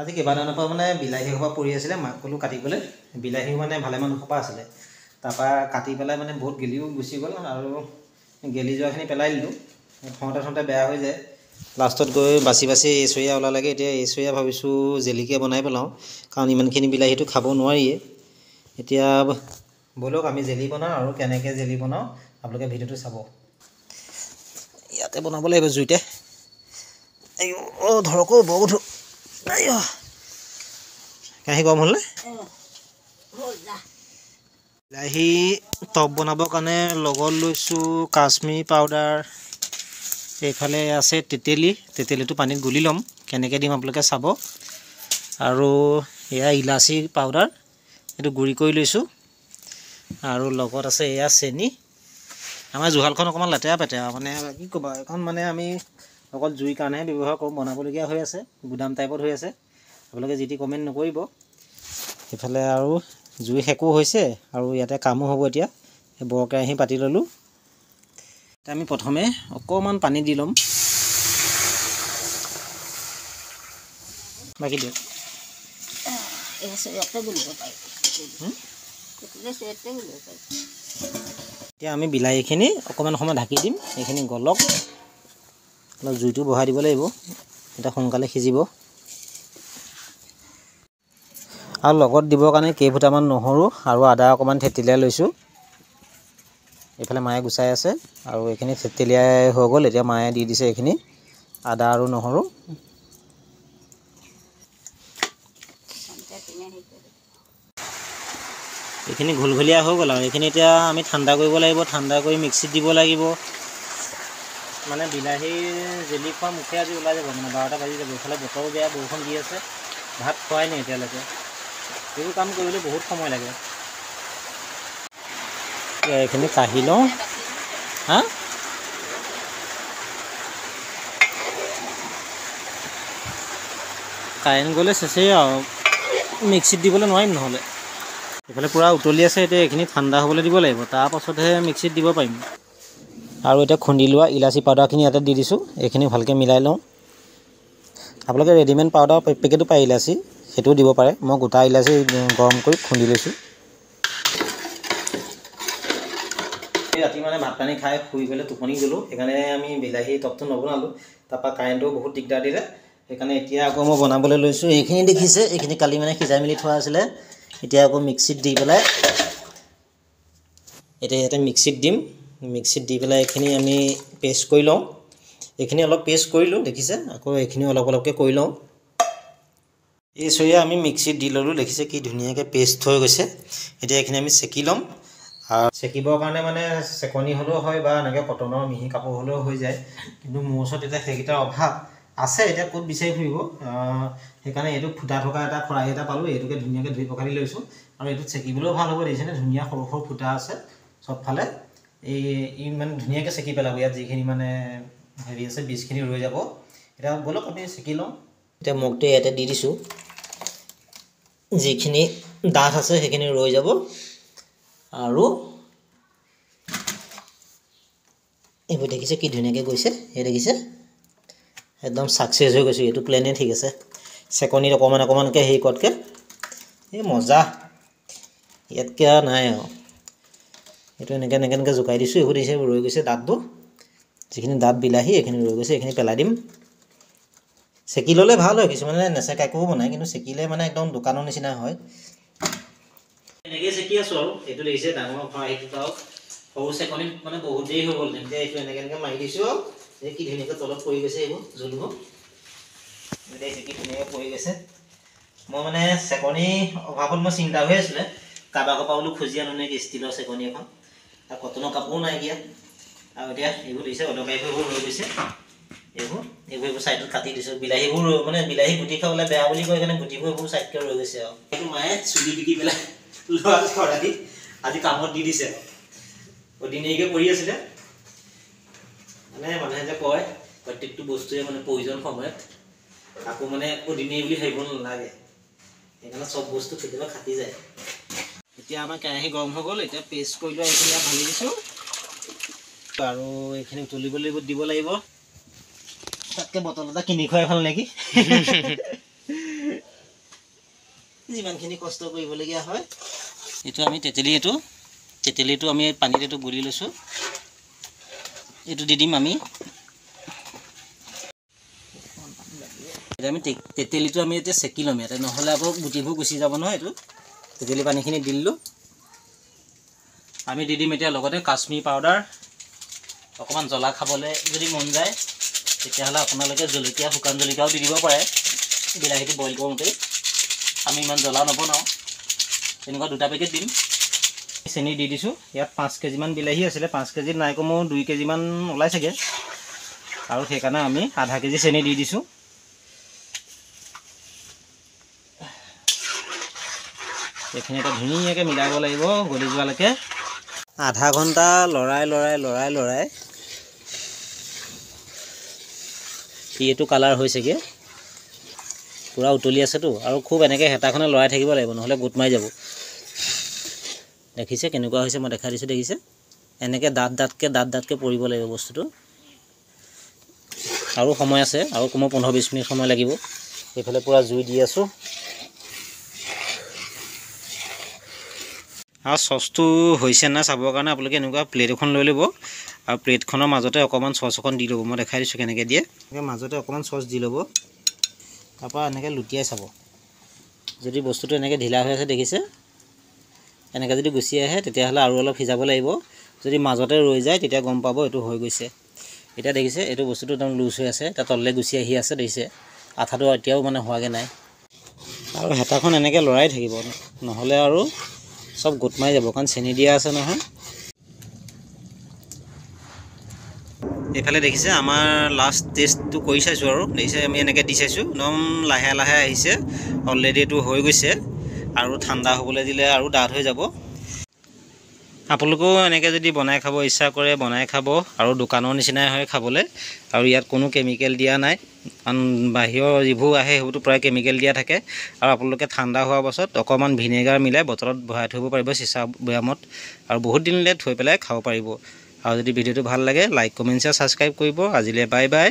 আজি কেইবাদিনৰ পৰা মানে বিলাহী সোপা পৰি আছিলে, মাক ক'লোঁ কাটিবলৈ। বিলাহীও মানে ভালেমান সোপা আছিলে, তাৰপৰা কাটি পেলাই মানে বহুত গেলিও গুচি গ'ল, আৰু গেলি যোৱাখিনি পেলাই দিলোঁ। থওঁতে থওঁতে বেয়া হৈ যায়, লাষ্টত গৈ বাচি বাচি এচৰীয়া ওলালেগৈ। এতিয়া এচৰীয়া ভাবিছোঁ জেলিকে বনাই পেলাওঁ, কাৰণ ইমানখিনি বিলাহীটো খাব নোৱাৰিয়ে। এতিয়া ব'লক আমি জেলি বনাওঁ, আৰু কেনেকৈ জেলি বনাওঁ আপোনালোকে ভিডিঅ'টো চাব। ইয়াতে বনাব লাগিব জুইতে। ধৰক বহুত কেৰাহী গৰম হ'লনে? বিলাহী টপ বনাবৰ কাৰণে লগত লৈছোঁ কাশ্মীৰী পাউডাৰ, এইফালে আছে তেতেলীটো পানীত গুলি ল'ম, কেনেকৈ দিম আপোনালোকে চাব। আৰু এয়া ইলাচি পাউডাৰ, এইটো গুড়ি কৰি লৈছোঁ। আৰু লগত আছে এয়া চেনি। আমাৰ জুহালখন অকণমান লেতেৰা পেতেৰা, মানে কি ক'বা, এখন মানে আমি অকল জুইৰ কাৰণেহে ব্যৱহাৰ কৰোঁ, বনাবলগীয়া হৈ আছে, গুদাম টাইপত হৈ আছে। আপোনালোকে যি টি কমেণ্ট নকৰিব। এইফালে আৰু জুই শেকো হৈছে, আৰু ইয়াতে কামো হ'ব। এতিয়া বৰ কেৰাহী পাতি ল'লোঁ। এতিয়া আমি প্ৰথমে অকণমান পানী দি ল'ম, বাকী দিয়ক। এতিয়া আমি বিলাহীখিনি অকণমান সময় ঢাকি দিম, এইখিনি গলক। অলপ জুইটো বঢ়াই দিব লাগিব, এতিয়া সোনকালে সিজিব। আৰু লগত দিবৰ কাৰণে কেইফুটামান নহৰু আৰু আদা অকণমান থেতেলিয়াই লৈছোঁ। এইফালে মায়ে গুচাই আছে, আৰু এইখিনি থেতেলিয়াই হৈ গ'ল। এতিয়া মায়ে দি দিছে এইখিনি আদা আৰু নহৰু। এইখিনি ঘুলঘুলীয়া হৈ গ'ল, আৰু এইখিনি এতিয়া আমি ঠাণ্ডা কৰিব লাগিব। ঠাণ্ডা কৰি মিক্সিত দিব লাগিব। মানে বিলাহীৰ জেলি খোৱা মুখে আজি ওলাই যাব, মানে 12টা বাজি যাব। এইফালে বতৰো বেয়া, বৰষুণ দি আছে, ভাত খোৱাই নাই এতিয়ালৈকে। এইবোৰ কাম কৰিবলৈ বহুত সময় লাগে। এইখিনি কাঢ়ি লওঁ। কাৰেণ্ট গ'লে চেচেই আৰু, মিক্সিত দিবলৈ নোৱাৰিম নহ'লে। এইফালে পূৰা উতলি আছে, এতিয়া এইখিনি ঠাণ্ডা হ'বলৈ দিব লাগিব, তাৰপাছতহে মিক্সিত দিব পাৰিম। আৰু এতিয়া খুন্দি লোৱা ইলাচি পাউডাৰখিনি ইয়াতে দি দিছোঁ, এইখিনি ভালকৈ মিলাই লওঁ। আপোনালোকে ৰেডিমেড পাউডাৰ পেকেটো পায় ইলাচি, সেইটোও দিব পাৰে। মই গোটা ইলাচি গৰম কৰি খুন্দি লৈছোঁ। ৰাতি মানে ভাত পানী খাই শুই পেলাই টোপনি গ'লোঁ, সেইকাৰণে আমি বিলাহী টপটো নবনালোঁ। তাৰপৰা কাৰেণ্টও বহুত দিগদাৰ দিলে, সেইকাৰণে এতিয়া আকৌ মই বনাবলৈ লৈছোঁ। এইখিনি দেখিছে, এইখিনি কালি মানে সিজাই মেলি থোৱা আছিলে। এতিয়া আকৌ মিক্সিত দি পেলাই, এতিয়া ইয়াতে মিক্সিত দিম। মিক্সিত দি পেলাই এইখিনি আমি পেষ্ট কৰি লওঁ। এইখিনি অলপ পেষ্ট কৰিলোঁ দেখিছে, আকৌ এইখিনি অলপ অলপকৈ কৰি লওঁ। এই চৰিয়া আমি মিক্সিত দি ল'লোঁ, দেখিছে কি ধুনীয়াকৈ পেষ্ট হৈ গৈছে। এতিয়া এইখিনি আমি চেকি ল'ম। চেকিবৰ কাৰণে মানে চেকনি হ'লেও হয়, বা এনেকৈ কটনৰ মিহি কাপোৰ হ'লেও হৈ যায়, কিন্তু মোৰ ওচৰত এতিয়া সেইকেইটাৰ অভাৱ আছে। এতিয়া ক'ত বিচাৰি ফুৰিব, সেইকাৰণে এইটো ফুটা থকা এটা খৰাহী এটা পালোঁ, এইটোকে ধুনীয়াকৈ ধুই পখালি লৈছোঁ। আৰু এইটোত চেকিবলৈও ভাল হ'ব, দেখিছেনে ধুনীয়া সৰু সৰু ফুটা আছে চবফালে। ই মানে ধুনীয়াকৈ চেকি পেলাব, ইয়াত যিখিনি মানে হেৰি আছে বীজখিনি ৰৈ যাব। এতিয়া ব'লক আমি চেকি লওঁ। এতিয়া মগটো ইয়াতে দি দিছোঁ, যিখিনি ডাঠ আছে সেইখিনি ৰৈ যাব। আৰু এইবোৰ দেখিছে কি ধুনীয়াকৈ গৈছে, এই দেখিছে একদম ছাকচেছ হৈ গৈছোঁ। এইটো প্লেনেই ঠিক আছে, চেকনিত অকণমান অকণমানকৈ হেৰি কৰাতকৈ। এই মজা, ইয়াতকৈ আৰু নাই আৰু। এইটো এনেকৈ জোকাই দিছোঁ। এইবোৰ দেখিছে ৰৈ গৈছে দাঁতবোৰ, যিখিনি দাঁত বিলাহী এইখিনি ৰৈ গৈছে, এইখিনি পেলাই দিম। চেকি ল'লে ভাল হয়, কিছুমানে নেচেকাকৈও বনায়, কিন্তু চেকিলে মানে একদম দোকানৰ নিচিনা হয়। এনেকৈ চেকি আছোঁ আৰু। এইটো দেখিছে ডাঙৰ খৰাহীটোত আৰু সৰু চেকনিত মানে বহুত দেৰি হৈ গ'ল, তেন্তে এইটো এনেকৈ মাৰি দিছোঁ আৰু। এই কি ধুনীয়াকৈ তলত পৰি গৈছে, এইবোৰ জোলবোৰ দেখিছে কি ধুনীয়াকৈ পৰি গৈছে। মই মানে চেকনি অভাৱত মই চিন্তা হৈ আছিলে, কাৰোবাৰ পৰা বোলো খুজি আনো নেকি ষ্টীলৰ চেকনি এখন, আৰু কটনৰ কাপোৰো নাইকিয়া। আৰু এতিয়া এইবোৰ দিছে অদৰকাৰীবোৰ এইবোৰ ৰৈ গৈছে, এইবোৰ ছাইডত কাটি দিছোঁ। বিলাহীবোৰ মানে বিলাহী গুটি খাবলৈ বেয়া বুলি কয়, সেইকাৰণে গুটিবোৰ এইবোৰ ছাইডকৈ ৰৈ গৈছে। আৰু এইটো মায়ে চুলি বিকি পেলাই লোৱা খৰাহী আজি কামত দি দিছে। অৰ্ডিনেৰীকৈ কৰি আছিলে, মানে মানুহে যে কয় প্ৰত্যেকটো বস্তুৱে মানে প্ৰয়োজন সময়ত আকৌ মানে অৰ্ডিনেৰী বুলি ভাবিব নালাগে, সেইকাৰণে চব বস্তু কেতিয়াবা খাটি যায়। এতিয়া আমাৰ কেৰাহী গৰম হৈ গ'ল, এতিয়া পেষ্ট কৰি লোৱা এইখিনি ঢালি দিছোঁ, আৰু এইখিনি উতলিবলৈ দিব লাগিব। তাতকৈ বটল এটা কিনি খুৱাই ভাল নেকি। যিমানখিনি কষ্ট কৰিবলগীয়া হয়। এইটো আমি তেতেলীটো আমি পানীত এইটো গুলি লৈছোঁ। এইটো দি দিম আমি। এতিয়া আমি তেতেলীটো আমি এতিয়া চেকি ল'ম ইয়াতে, নহ'লে আকৌ গুটিবোৰ গুচি যাব নহয়। এইটো তেতেলী পানীখিনি দি দিলোঁ। আমি দি দিম এতিয়া লগতে কাশ্মীৰ পাউডাৰ। অকণমান জ্বলা খাবলৈ যদি মন যায় তেতিয়াহ'লে আপোনালোকে জলকীয়া, শুকান জলকীয়াও দি দিব পাৰে বিলাহীটো বইল কৰোঁতে। আমি ইমান জ্বলা নবনাওঁ, তেনেকুৱা 2টা পেকেট দিম। চেনি দি দিছোঁ। ইয়াত 5 কেজিমান বিলাহী আছিলে, 5 কেজিত নাই কমেও 2 কেজিমান ওলাই চাগে, আৰু সেইকাৰণে আমি আধা কেজি চেনি দি দিছোঁ। এইখিনি এটা ধুনীয়াকৈ মিলাব লাগিব গলি যোৱালৈকে। আধা ঘণ্টা লৰাই এইটো কালাৰ হৈছেগৈ, পূৰা উতলি আছেতো। আৰু খুব এনেকৈ হেতাখনে লৰাই থাকিব লাগিব, নহ'লে গোট মাৰি যাব। দেখিছে কেনেকুৱা হৈছে? মই দেখাই দিছোঁ, দেখিছে? এনেকৈ দাঁতকৈ পৰিব লাগিব বস্তুটো। আৰু সময় আছে, আৰু কমেও 15-20 মিনিট সময় লাগিব। এইফালে পূৰা জুই দি আছোঁ। আৰু চচটো হৈছে নাই চাবৰ কাৰণে আপোনালোকে এনেকুৱা প্লেট এখন লৈ ল'ব, আৰু প্লেটখনৰ মাজতে অকণমান চচ এখন দি ল'ব। মই দেখাই দিছোঁ কেনেকৈ দিয়ে। এনেকৈ মাজতে অকণমান চচ দি ল'ব, তাৰপৰা এনেকৈ লুটিয়াই চাব। যদি বস্তুটো এনেকৈ ঢিলা হৈ আছে, দেখিছে? এনেকৈ যদি গুচি আহে তেতিয়াহ'লে আৰু অলপ সিজাব লাগিব। যদি মাজতে ৰৈ যায় তেতিয়া গম পাব এইটো হৈ গৈছে। এতিয়া দেখিছে এইটো বস্তুটো একদম লুজ হৈ আছে, এতিয়া তললৈ গুচি আহি আছে, দেখিছে? আঠাটো এতিয়াও মানে হোৱাগৈ নাই। আৰু হেতাখন এনেকৈ লৰাই থাকিব, নহ'লে আৰু চব গোট মাৰি যাব, কাৰণ চেনি দিয়া আছে নহয়। এইফালে দেখিছে আমাৰ লাষ্ট টেষ্টটো কৰি চাইছোঁ, আৰু দেখিছে আমি এনেকৈ দি চাইছোঁ, একদম লাহে লাহে আহিছে। অলৰেডি এইটো হৈ গৈছে, আৰু ঠাণ্ডা হ'বলৈ দিলে আৰু ডাঠ হৈ যাব। আপোনালোকেও এনেকৈ যদি বনাই খাব ইচ্ছা কৰে বনাই খাব, আৰু দোকানৰ নিচিনাই হয় খাবলৈ। আৰু ইয়াত কোনো কেমিকেল দিয়া নাই, কাৰণ বাহিৰৰ যিবোৰ আহে সেইবোৰতো প্ৰায় কেমিকেল দিয়া থাকে। আৰু আপোনালোকে ঠাণ্ডা হোৱাৰ পাছত অকণমান ভিনেগাৰ মিলাই বটলত ভৰাই থ'ব পাৰিব, চিচা বৈয়ামত, আৰু বহুত দিনলৈ থৈ পেলাই খাব পাৰিব। আৰু যদি ভিডিঅ'টো ভাল লাগে লাইক, কমেণ্ট, শ্বেয়াৰ, ছাবস্ক্ৰাইব কৰিব। আজিলৈ বাই বাই।